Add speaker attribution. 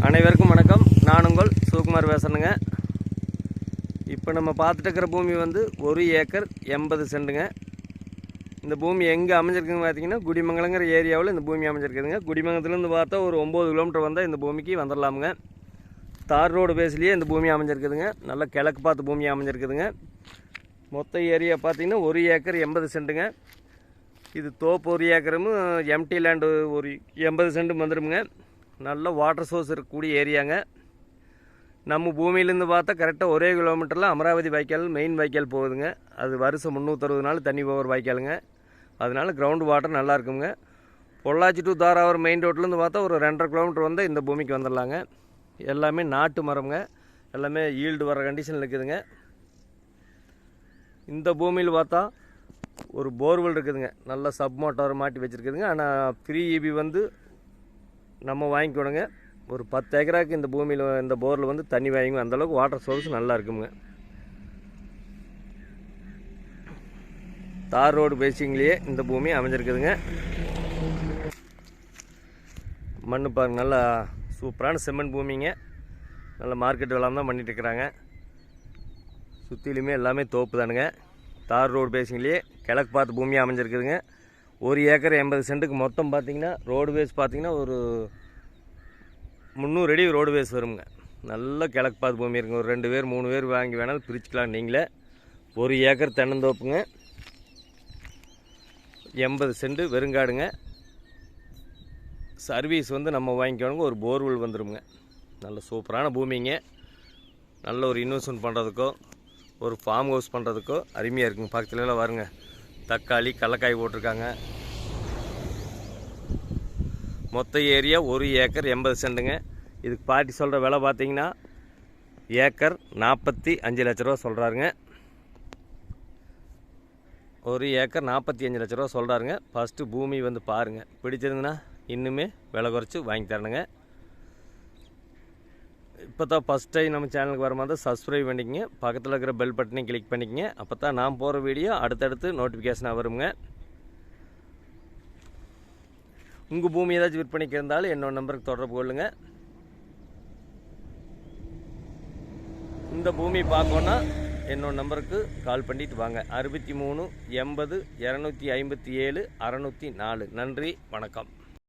Speaker 1: அனைவருக்கும் வணக்கம். நான் உங்கள் சிவகுமார் பேசுகிறேங்க. இப்போ நம்ம பார்த்துட்டு இருக்கிற பூமி வந்து 1 ஏக்கர் 80 சென்ட்டுங்க. இந்த பூமி எங்கே அமைஞ்சிருக்குன்னு பார்த்தீங்கன்னா குடிமங்கலங்கிற ஏரியாவில் இந்த பூமி அமைஞ்சிருக்குதுங்க. குடிமங்கலத்துலேருந்து பார்த்தா ஒரு 9 கிலோமீட்டர் வந்தால் இந்த பூமிக்கு வந்துடலாமுங்க. தார் ரோடு பேஸ்லேயே இந்த பூமி அமைஞ்சிருக்குதுங்க. நல்ல கிழக்கு பார்த்து பூமி அமைஞ்சிருக்குதுங்க. மொத்த ஏரியா பார்த்தீங்கன்னா 1 ஏக்கர் 80 சென்ட்டுங்க. இது தோப்பு 1 ஏக்கரும் எம்டி லேண்டு ஒரு 80 சென்ட்டும் வந்துடுங்க. நல்ல வாட்டர் சோர்ஸ் இருக்கக்கூடிய ஏரியாங்க. நம்ம பூமியிலேருந்து பார்த்தா கரெக்டாக 1 கிலோமீட்டரில் அமராவதி வாய்க்கால் மெயின் வாய்க்கால் போகுதுங்க. அது வருஷம் 360 நாள் தண்ணி போகிற வாய்க்காலுங்க. அதனால கிரவுண்டு வாட்டர் நல்லா இருக்குங்க. பொள்ளாச்சி டு தாராவரம் மெயின் ரோட்லேருந்து பார்த்தா ஒரு 2.5 கிலோமீட்டர் வந்து இந்த பூமிக்கு வந்துடலாங்க. எல்லாமே நாட்டு மரம்ங்க. எல்லாமே ஈல்டு வர கண்டிஷனில் இருக்குதுங்க. இந்த பூமியில் பார்த்தா ஒரு போர்வெல் இருக்குதுங்க. நல்ல சப் மோட்டார் மாட்டி வச்சுருக்குதுங்க. ஆனால் 3 EB வந்து நம்ம வாங்கிக்கணுங்க. ஒரு 10 ஏக்கராக்கு இந்த பூமியில் இந்த போரில் வந்து தண்ணி வாங்கிங்க. அந்தளவுக்கு வாட்டர் சோர்ஸ் நல்லா இருக்குங்க. தார் ரோடு பேசிங்லேயே இந்த பூமி அமைஞ்சிருக்குதுங்க. மண் பாருங்க, நல்லா சூப்பரான செம்மண் பூமிங்க. நல்ல மார்க்கெட் விளாம் தான் பண்ணிகிட்டு இருக்கிறாங்க. சுற்றிலுமே எல்லாமே தோப்பு தானுங்க. தார் ரோடு பேசிங்லேயே கிழக்கு பார்த்து பூமி அமைஞ்சிருக்குதுங்க. 1 ஏக்கர் 80 சென்ட்டுக்கு மொத்தம் பார்த்திங்கன்னா ரோடு பேஸ் பார்த்திங்கன்னா ஒரு 300 அடி ரோடு பேஸ் வருங்க. நல்ல கிழக்கு பார்த்து பூமி இருக்குங்க. ஒரு 2 பேர் 3 பேர் வாங்கி வேணாலும் பிரிச்சுக்கலாம் நீங்களே. 1 ஏக்கர் தென்னந்தோப்புங்க, 80 சென்ட் வெறுங்காடுங்க. சர்வீஸ் வந்து நம்ம வாங்கிக்கணுங்க. ஒரு போர்வெல் வந்துடுங்க. நல்ல சூப்பரான பூமிங்க. நல்ல ஒரு இன்வெஸ்ட்மெண்ட் பண்ணுறதுக்கோ ஒரு ஃபார்ம் ஹவுஸ் பண்ணுறதுக்கோ அருமையாக இருக்குங்க. பக்கத்துலலாம் வருங்க, தக்காளி கடலக்காய் போட்டிருக்காங்க. மொத்த ஏரியா 1 ஏக்கர் 80 சென்ட்டுங்க. இதுக்கு பாட்டி சொல்கிற விலை பார்த்தீங்கன்னா ஏக்கர் 45 லட்ச ரூபா சொல்கிறாருங்க. 1 ஏக்கர் 45 லட்ச ரூபா சொல்கிறாருங்க. ஃபஸ்ட்டு பூமி வந்து பாருங்கள். பிடிச்சிருந்துன்னா இன்னுமே விலை குறைச்சி வாங்கி தரணுங்க. இப்போ தான் ஃபஸ்ட் டைம் நம்ம சேனலுக்கு வர மாதிரி சப்ஸ்கிரைப் பண்ணிக்கங்க. பக்கத்தில் இருக்கிற பெல் பட்டனையும் கிளிக் பண்ணிக்கங்க. அப்போ தான் நான் போகிற வீடியோ அடுத்தடுத்து நோட்டிஃபிகேஷனாக வருங்க. உங்கள் பூமி ஏதாச்சும் விற்பனைக்கு இருந்தாலும் என்னோட நம்பருக்கு தொடர்பு கொள்ளுங்க. இந்த பூமி பார்க்கணுன்னா என்னோட நம்பருக்கு கால் பண்ணிட்டு வாங்க. 63 80 257 604. நன்றி, வணக்கம்.